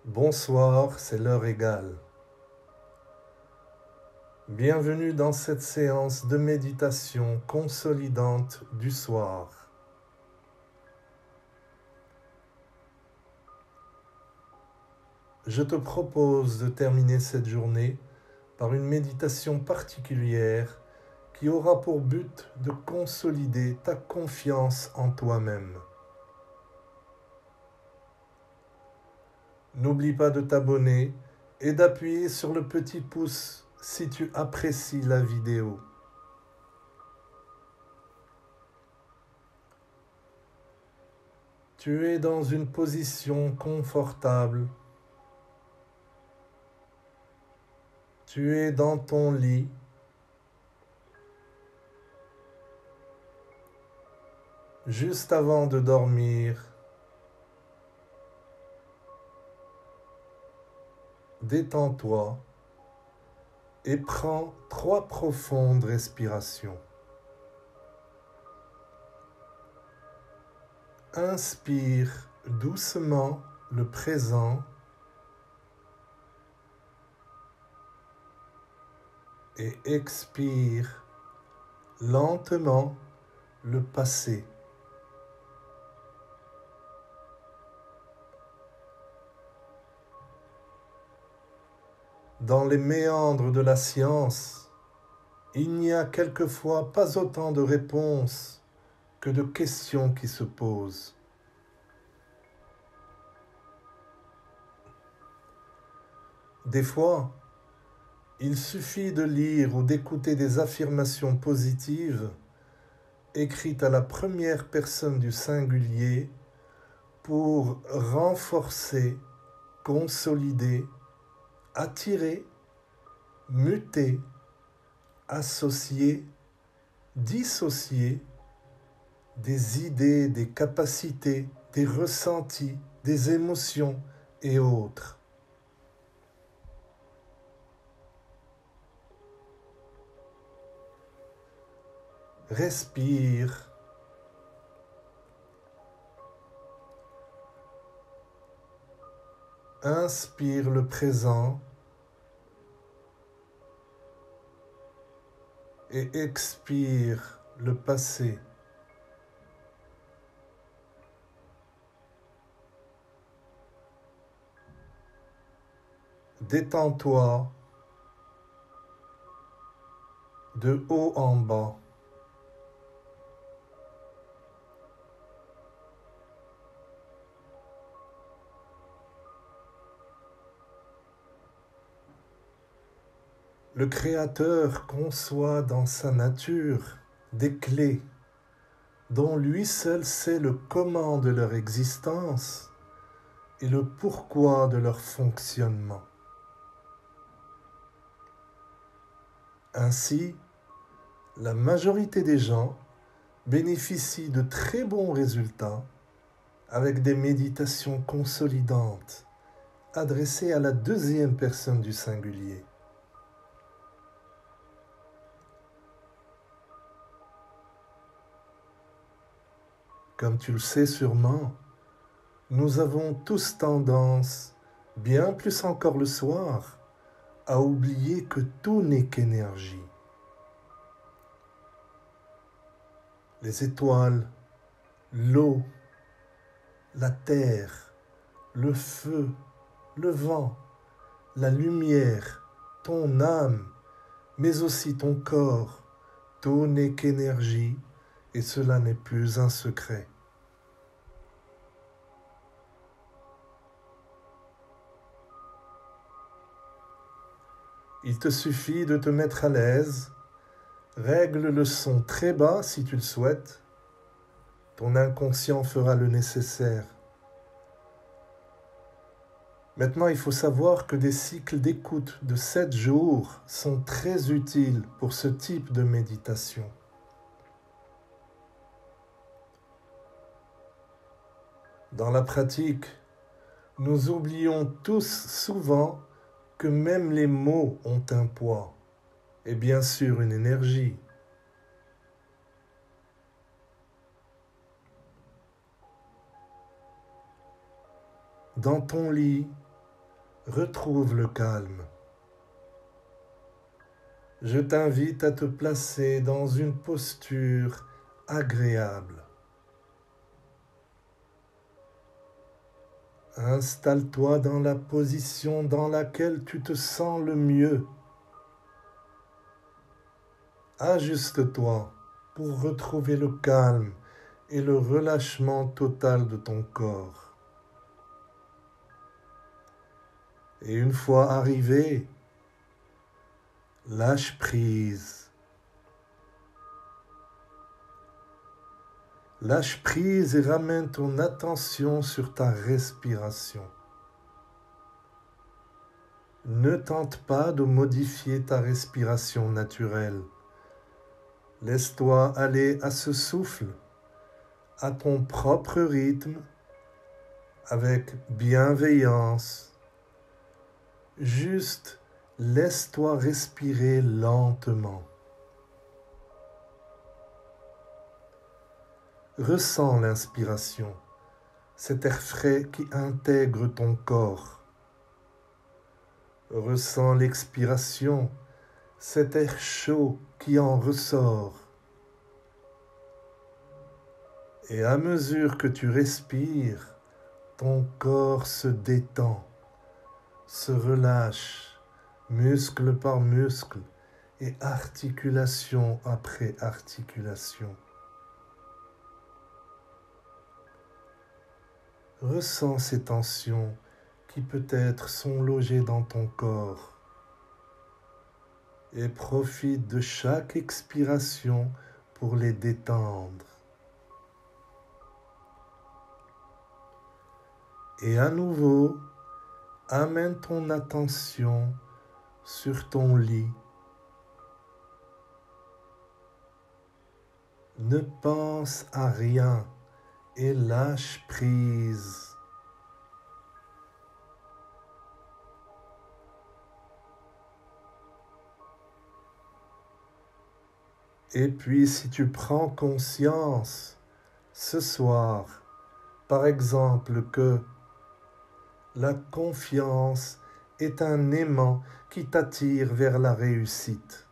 Bonsoir, c'est l'heure égale. Bienvenue dans cette séance de méditation consolidante du soir. Je te propose de terminer cette journée par une méditation particulière qui aura pour but de consolider ta confiance en toi-même. N'oublie pas de t'abonner et d'appuyer sur le petit pouce si tu apprécies la vidéo. Tu es dans une position confortable. Tu es dans ton lit. Juste avant de dormir, détends-toi et prends 3 profondes respirations. Inspire doucement le présent et expire lentement le passé. Dans les méandres de la science, il n'y a quelquefois pas autant de réponses que de questions qui se posent. Des fois, il suffit de lire ou d'écouter des affirmations positives écrites à la première personne du singulier pour renforcer, consolider, attirer, muter, associer, dissocier des idées, des capacités, des ressentis, des émotions et autres. Respire. Inspire le présent et expire le passé. Détends-toi de haut en bas. Le Créateur conçoit dans sa nature des clés dont lui seul sait le comment de leur existence et le pourquoi de leur fonctionnement. Ainsi, la majorité des gens bénéficient de très bons résultats avec des méditations consolidantes adressées à la deuxième personne du singulier. Comme tu le sais sûrement, nous avons tous tendance, bien plus encore le soir, à oublier que tout n'est qu'énergie. Les étoiles, l'eau, la terre, le feu, le vent, la lumière, ton âme, mais aussi ton corps, tout n'est qu'énergie et cela n'est plus un secret. Il te suffit de te mettre à l'aise, règle le son très bas si tu le souhaites, ton inconscient fera le nécessaire. Maintenant, il faut savoir que des cycles d'écoute de 7 jours sont très utiles pour ce type de méditation. Dans la pratique, nous oublions tous souvent que même les mots ont un poids et bien sûr une énergie. Dans ton lit, retrouve le calme. Je t'invite à te placer dans une posture agréable. Installe-toi dans la position dans laquelle tu te sens le mieux. Ajuste-toi pour retrouver le calme et le relâchement total de ton corps. Et une fois arrivé, lâche prise. Lâche prise et ramène ton attention sur ta respiration. Ne tente pas de modifier ta respiration naturelle. Laisse-toi aller à ce souffle, à ton propre rythme, avec bienveillance. Juste laisse-toi respirer lentement. Ressens l'inspiration, cet air frais qui intègre ton corps. Ressens l'expiration, cet air chaud qui en ressort. Et à mesure que tu respires, ton corps se détend, se relâche, muscle par muscle et articulation après articulation. Ressens ces tensions qui peut-être sont logées dans ton corps et profite de chaque expiration pour les détendre. Et à nouveau, amène ton attention sur ton lit. Ne pense à rien et lâche prise. Et puis si tu prends conscience ce soir, par exemple, que la confiance est un aimant qui t'attire vers la réussite.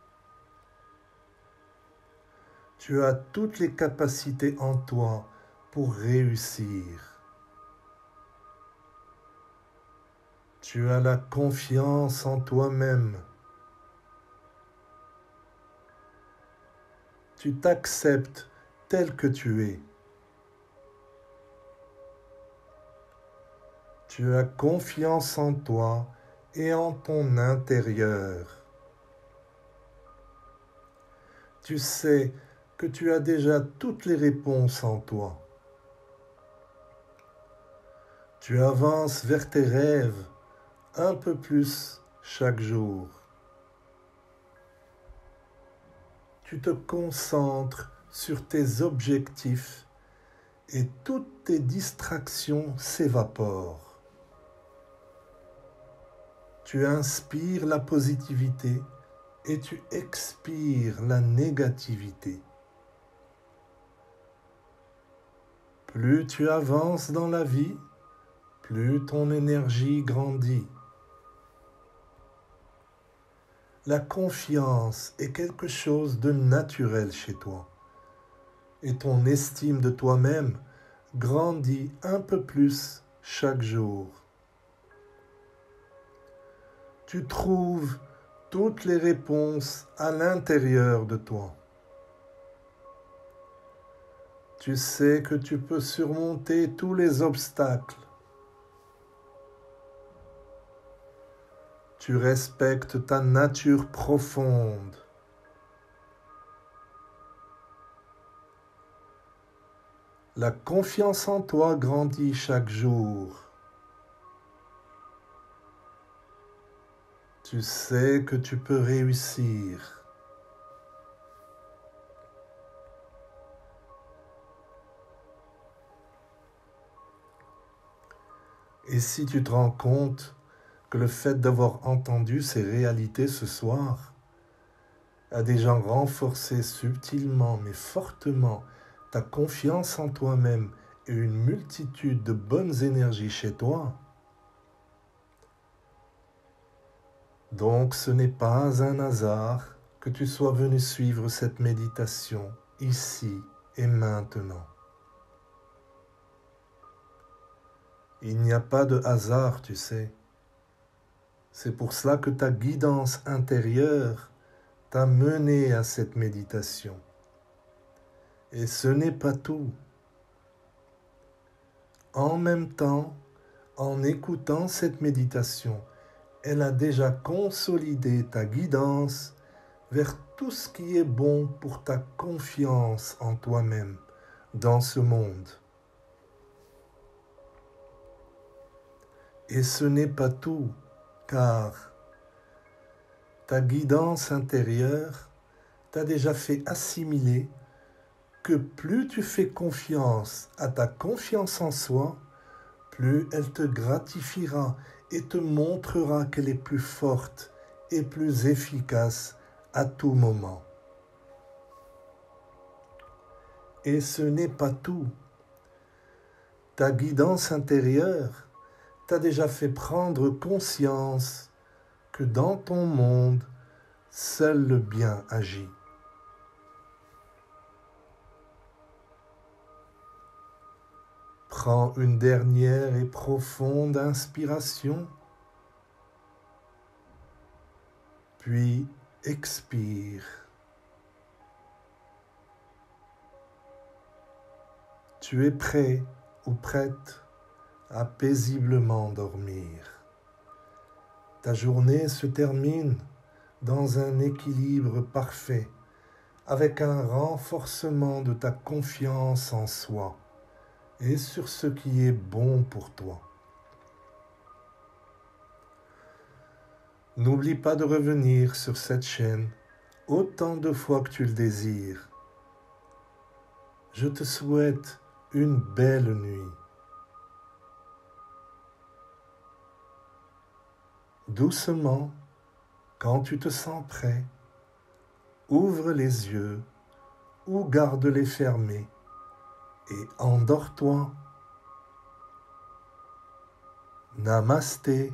Tu as toutes les capacités en toi pour réussir. Tu as la confiance en toi-même. Tu t'acceptes tel que tu es. Tu as confiance en toi et en ton intérieur. Tu sais que tu as déjà toutes les réponses en toi. Tu avances vers tes rêves un peu plus chaque jour. Tu te concentres sur tes objectifs et toutes tes distractions s'évaporent. Tu inspires la positivité et tu expires la négativité. Plus tu avances dans la vie, plus ton énergie grandit. La confiance est quelque chose de naturel chez toi et ton estime de toi-même grandit un peu plus chaque jour. Tu trouves toutes les réponses à l'intérieur de toi. Tu sais que tu peux surmonter tous les obstacles. Tu respectes ta nature profonde. La confiance en toi grandit chaque jour. Tu sais que tu peux réussir. Et si tu te rends compte que le fait d'avoir entendu ces réalités ce soir a déjà renforcé subtilement mais fortement ta confiance en toi-même et une multitude de bonnes énergies chez toi, Donc ce n'est pas un hasard que tu sois venu suivre cette méditation ici et maintenant. Il n'y a pas de hasard, tu sais. C'est pour cela que ta guidance intérieure t'a mené à cette méditation. Et ce n'est pas tout. En même temps, en écoutant cette méditation, elle a déjà consolidé ta guidance vers tout ce qui est bon pour ta confiance en toi-même dans ce monde. Et ce n'est pas tout, car ta guidance intérieure t'a déjà fait assimiler que plus tu fais confiance à ta confiance en soi, plus elle te gratifiera et te montrera qu'elle est plus forte et plus efficace à tout moment. Et ce n'est pas tout. Ta guidance intérieure t'a déjà fait prendre conscience que dans ton monde, seul le bien agit. Prends une dernière et profonde inspiration, puis expire. Tu es prêt ou prête à paisiblement dormir. Ta journée se termine dans un équilibre parfait, avec un renforcement de ta confiance en soi et sur ce qui est bon pour toi. N'oublie pas de revenir sur cette chaîne autant de fois que tu le désires. Je te souhaite une belle nuit. Doucement, quand tu te sens prêt, ouvre les yeux ou garde-les fermés et endors-toi. Namasté.